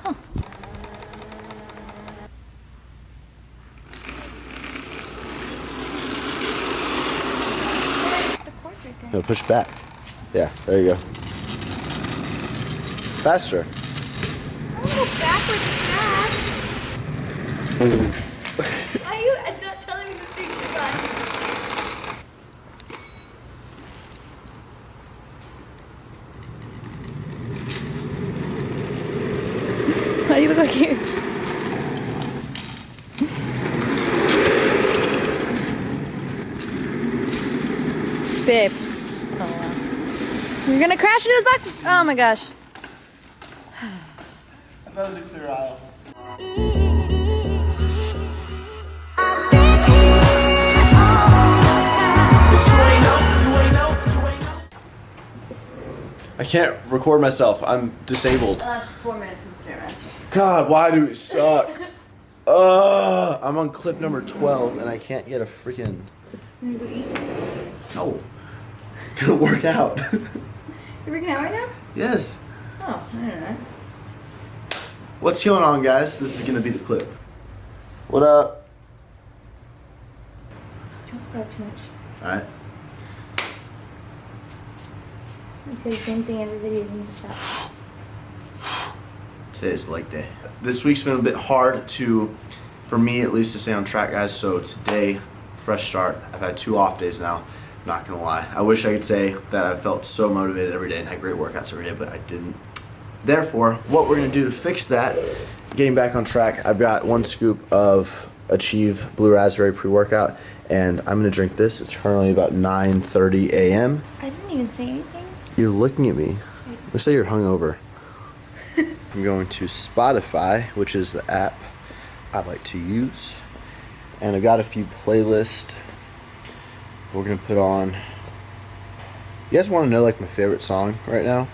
Huh. The cord's right there. No, push back. Yeah, there you go. Faster. I don't go backwards fast. Why are you not telling me the thing to run? Why do you look like you? Babe. Oh wow. You're gonna crash into those boxes? Oh my gosh. That was a clear aisle. I can't record myself. I'm disabled. Last 4 minutes in the Stairmaster. God, why do we suck? I'm on clip number 12 and I can't get a freaking. You wanna go eat? No. Gonna work out. You're working out right now? Yes. Oh, I didn't know that. What's going on, guys? This is gonna be the clip. What up? Don't talk too much. Alright. You say the same thing every video. You need to stop. Today's leg day. This week's been a bit hard for me at least, to stay on track, guys. So today, fresh start. I've had 2 off days now. Not gonna lie. I wish I could say that I felt so motivated every day and had great workouts every day, but I didn't. Therefore, what we're gonna do to fix that, getting back on track, I've got 1 scoop of Achieve Blue Raspberry pre-workout, and I'm gonna drink this. It's currently about 9:30 a.m. I didn't even say anything. You're looking at me. Let's say you're hungover. I'm going to Spotify, which is the app I like to use, and I've got a few playlists we're gonna put on. You guys want to know like my favorite song right now?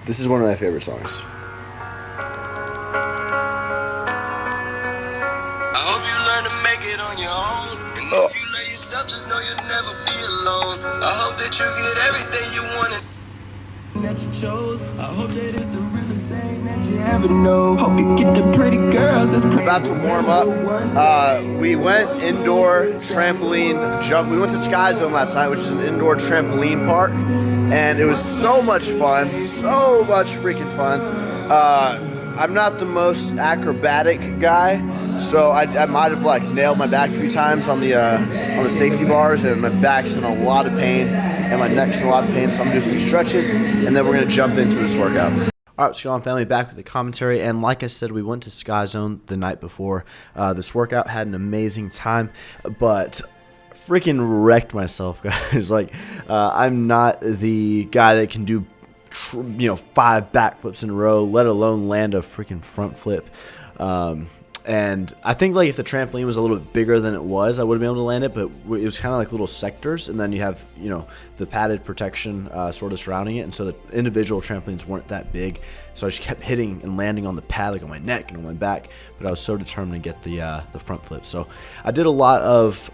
This is one of my favorite songs. I hope you learn to make it on your own. And if you let yourself, just know you'll never be alone. I hope that you get everything you wanted that you chose. I hope that it's the realest thing that you ever know. Hope you get the pretty girls that's pretty. About to warm up. We went indoor trampoline jump. We went to Sky Zone last night, which is an indoor trampoline park, and it was so much fun. So much freaking fun. I'm not the most acrobatic guy, so I might have like nailed my back a few times on the safety bars, and my back's in a lot of pain, and my neck's in a lot of pain. So I'm gonna do a few stretches, and then we're gonna jump into this workout. All right, what's going on, family? Back with the commentary, and like I said, we went to Sky Zone the night before. This workout, had an amazing time, but freaking wrecked myself, guys. Like, I'm not the guy that can do 5 backflips in a row, let alone land a freaking front flip. And I think like if the trampoline was a little bit bigger than it was, I would have been able to land it, but it was kind of like little sectors, and then you have the padded protection sort of surrounding it, and so the individual trampolines weren't that big, so I just kept hitting and landing on the pad like on my neck and on my back, but I was so determined to get the front flip. So I did a lot of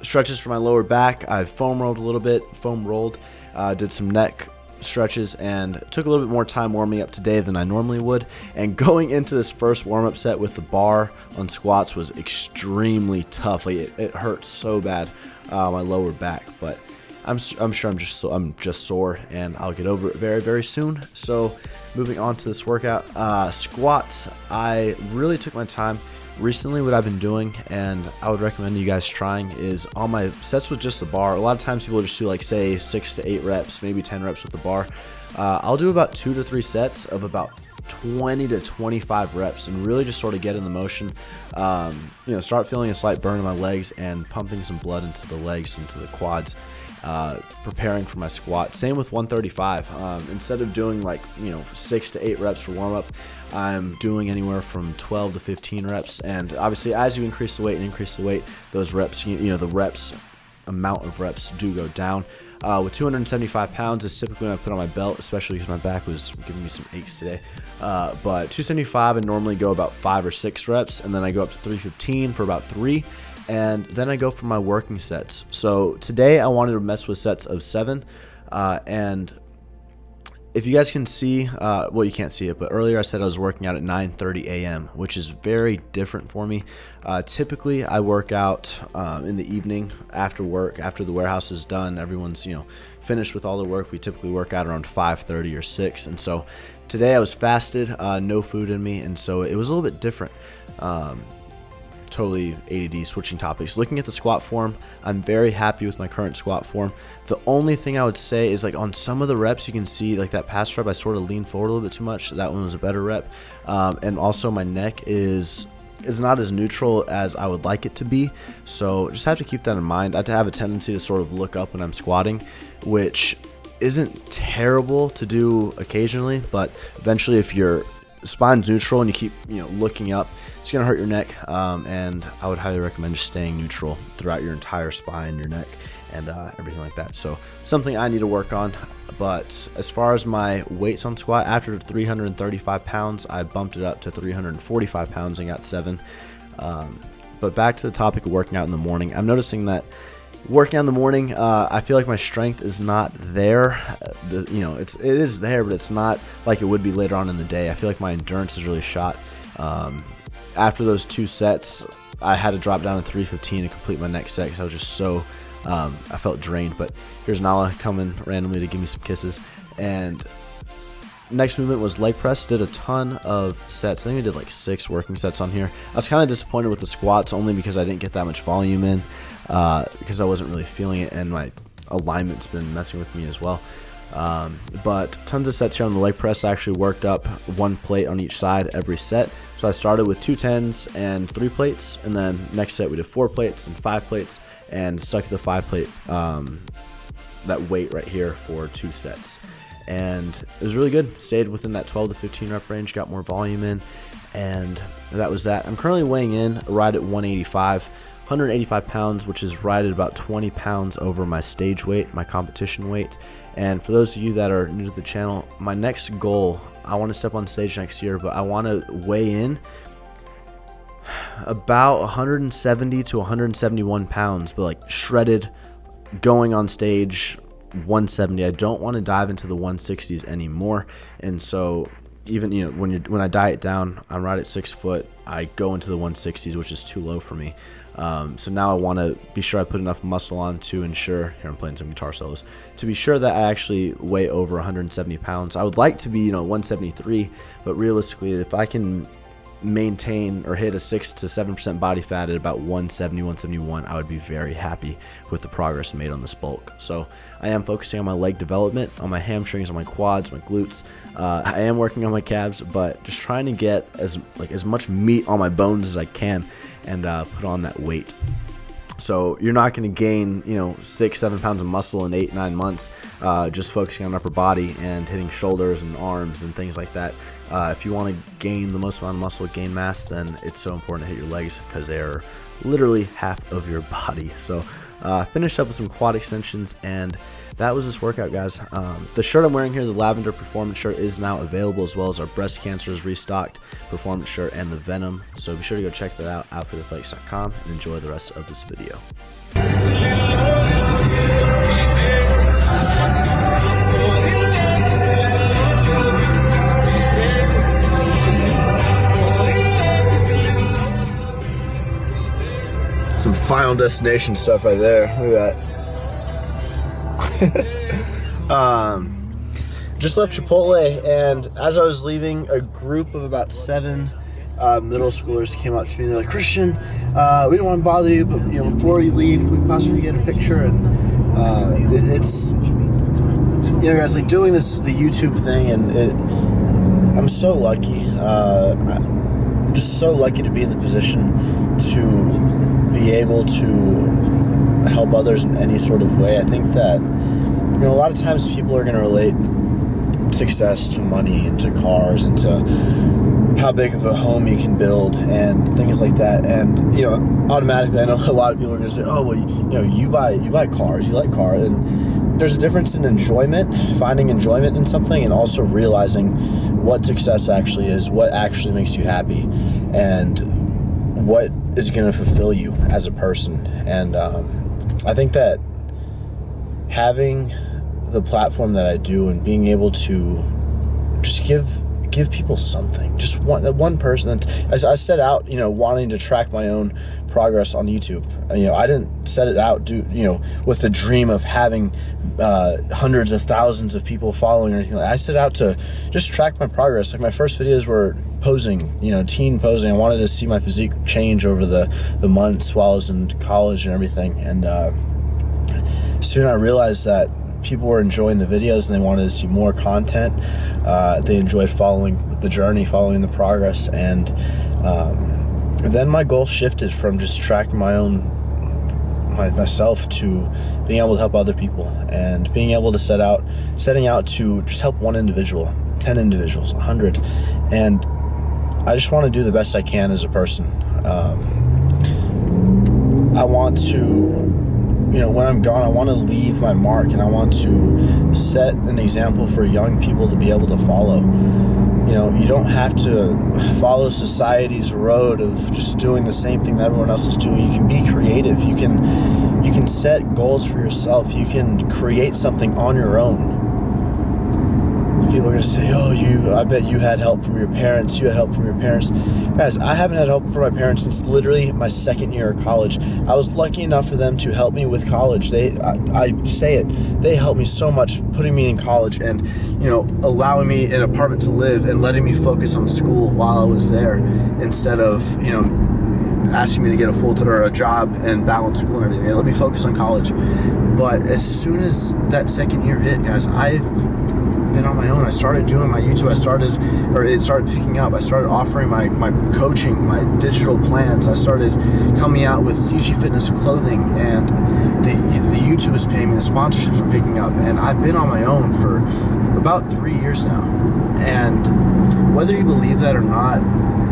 stretches for my lower back. I foam rolled a little bit, did some neck stretches, and took a little bit more time warming up today than I normally would. And going into this first warm-up set with the bar on squats was extremely tough. Like it hurt so bad, my lower back, but I'm sure I'm just sore, and I'll get over it very, very soon. So moving on to this workout, squats, I really took my time. Recently, what I've been doing, and I would recommend you guys trying, is on my sets with just the bar. A lot of times people just do like say 6 to 8 reps, maybe 10 reps with the bar. I'll do about 2 to 3 sets of about 20 to 25 reps, and really just sort of get in the motion. Start feeling a slight burn in my legs and pumping some blood into the legs, into the quads. Preparing for my squat. Same with 135. Instead of doing like 6 to 8 reps for warm up, I'm doing anywhere from 12 to 15 reps. And obviously, as you increase the weight, those reps, the reps amount of reps do go down. With 275 pounds is typically when I put on my belt, especially because my back was giving me some aches today. But 275, I normally go about 5 or 6 reps, and then I go up to 315 for about 3. And then I go for my working sets. So today I wanted to mess with sets of 7, and if you guys can see, well, you can't see it, but earlier I said I was working out at 9:30 a.m., which is very different for me. Typically, I work out in the evening after work, after the warehouse is done. Everyone's, finished with all their work. We typically work out around 5:30 or 6, and so today I was fasted, no food in me, and so it was a little bit different. Totally ADD, switching topics. Looking at the squat form, I'm very happy with my current squat form. The only thing I would say is, like, on some of the reps, you can see, like, that past rep, I sort of leaned forward a little bit too much. That one was a better rep. And also my neck is not as neutral as I would like it to be. So just have to keep that in mind. I have a tendency to sort of look up when I'm squatting, which isn't terrible to do occasionally, but eventually if your spine's neutral and you keep looking up, it's gonna hurt your neck, and I would highly recommend just staying neutral throughout your entire spine, your neck, and everything like that. So something I need to work on. But as far as my weights on squat, after 335 pounds, I bumped it up to 345 pounds and got 7. But back to the topic of working out in the morning, I'm noticing that working out in the morning, I feel like my strength is not there. It is there, but it's not like it would be later on in the day. I feel like my endurance is really shot. After those 2 sets, I had to drop down to 315 to complete my next set because I was just so, I felt drained. But here's Nala coming randomly to give me some kisses. And next movement was leg press. Did a ton of sets. I think we did like 6 working sets on here. I was kind of disappointed with the squats only because I didn't get that much volume in, because I wasn't really feeling it, and my alignment's been messing with me as well. But tons of sets here on the leg press. I actually worked up 1 plate on each side every set. So I started with 2 10s and 3 plates, and then next set we did 4 plates and 5 plates, and stuck at the 5 plate, that weight right here for 2 sets. And it was really good. Stayed within that 12 to 15 rep range, got more volume in, and that was that. I'm currently weighing in right at 185 pounds, which is right at about 20 pounds over my stage weight, my competition weight. And for those of you that are new to the channel, my next goal, I want to step on stage next year, but I want to weigh in about 170 to 171 pounds, but like shredded, going on stage 170. I don't want to dive into the 160s anymore. And so even when I diet down, I'm right at 6 foot, I go into the 160s, which is too low for me. So now I want to be sure I put enough muscle on to ensure, here I'm playing some guitar solos, to be sure that I actually weigh over 170 pounds. I would like to be 173, but realistically, if I can maintain or hit a 6 to 7% body fat at about 170, 171, I would be very happy with the progress made on this bulk. So I am focusing on my leg development, on my hamstrings, on my quads, my glutes. I am working on my calves, but just trying to get as much meat on my bones as I can, and put on that weight. So you're not going to gain 6-7 pounds of muscle in 8-9 months just focusing on upper body and hitting shoulders and arms and things like that. If you want to gain the most amount of muscle, gain mass, then it's so important to hit your legs because they are literally half of your body. So finished up with some quad extensions, and that was this workout, guys. The shirt I'm wearing here, the lavender performance shirt, is now available, as well as our breast cancer is restocked performance shirt and the Venom. So be sure to go check that out, alphaleteflex.com, and enjoy the rest of this video. Some Final Destination stuff right there. Look at that. Just left Chipotle, and as I was leaving, a group of about 7 middle schoolers came up to me. They're like, "Christian, we don't want to bother you, but before you leave, can we possibly get a picture?" And it's guys, like doing the YouTube thing, and I'm so lucky. I'm just so lucky to be in the position to be able to help others in any sort of way. I think that a lot of times people are going to relate success to money and to cars and to how big of a home you can build and things like that. And automatically, I know a lot of people are going to say, "Oh, well, you buy cars, you like cars." And there's a difference in enjoyment, finding enjoyment in something, and also realizing what success actually is, what actually makes you happy, and what is going to fulfill you as a person. And I think that having the platform that I do and being able to just give people something, just one person. As I set out, you know, wanting to track my own progress on YouTube. You know, I didn't set it out, with the dream of having hundreds of thousands of people following or anything. I set out to just track my progress. Like my first videos were posing, you know, teen posing. I wanted to see my physique change over the months while I was in college and everything. And soon I realized that people were enjoying the videos and they wanted to see more content. They enjoyed following the journey, following the progress, and then my goal shifted from just tracking myself to being able to help other people, and being able to setting out to just help one individual, 10 individuals, 100, and I just want to do the best I can as a person. I want to, you know, when I'm gone, I want to leave my mark, and I want to set an example for young people to be able to follow. You know, you don't have to follow society's road of just doing the same thing that everyone else is doing. You can be creative. You can set goals for yourself. You can create something on your own. People are going to say, oh, I bet you had help from your parents. You had help from your parents. Guys, I haven't had help from my parents since literally my second year of college. I was lucky enough for them to help me with college. I say it, they helped me so much, putting me in college and, you know, allowing me an apartment to live and letting me focus on school while I was there, instead of, you know, asking me to get a full-time or a job and balance school and everything. They let me focus on college. But as soon as that second year hit, guys, I've been on my own. I started doing my YouTube. it started picking up. I started offering my coaching, my digital plans. I started coming out with CG Fitness clothing, and the YouTube is paying me. The sponsorships are picking up, and I've been on my own for about 3 years now. And whether you believe that or not,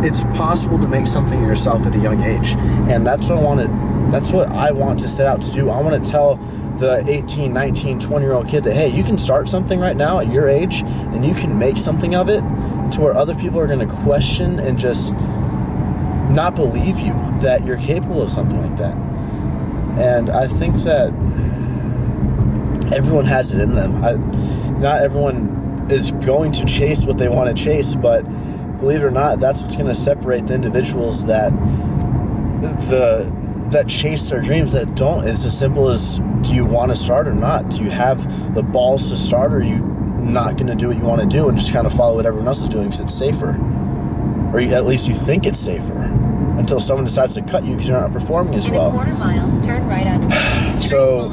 it's possible to make something of yourself at a young age, and that's what I want to set out to do. I want to tell the 18, 19, 20-year-old kid that, hey, you can start something right now at your age, and you can make something of it to where other people are going to question and just not believe you that you're capable of something like that. And I think that everyone has it in them. Not everyone is going to chase what they want to chase, but believe it or not, that's what's going to separate the individuals that chase their dreams that don't. It's as simple as, do you want to start or not? Do you have the balls to start, or are you not going to do what you want to do and just kind of follow what everyone else is doing because it's safer? Or at least you think it's safer, until someone decides to cut you because you're not performing as well. In a quarter mile, turn right onto So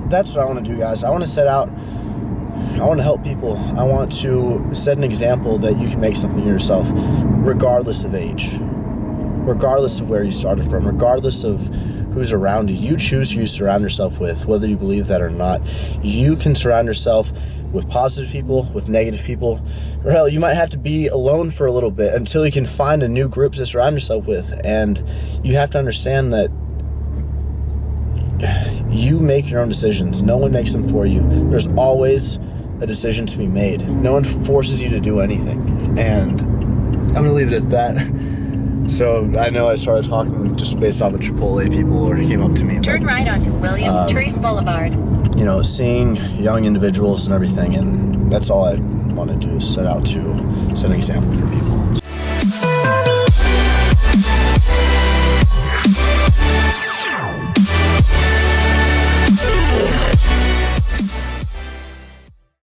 that's what I want to do, guys. I want to set out, I want to help people. I want to set an example that you can make something of yourself, regardless of age, regardless of where you started from, regardless of who's around you. You choose who you surround yourself with, whether you believe that or not. You can surround yourself with positive people, with negative people, or hell, you might have to be alone for a little bit until you can find a new group to surround yourself with. And you have to understand that you make your own decisions. No one makes them for you. There's always a decision to be made. No one forces you to do anything. And I'm gonna leave it at that. So I know I started talking just based off of Chipotle people, or came up to me. Turn right onto Williams Trace Boulevard. You know, seeing young individuals and everything, and that's all I want to do, is set out to set an example for people.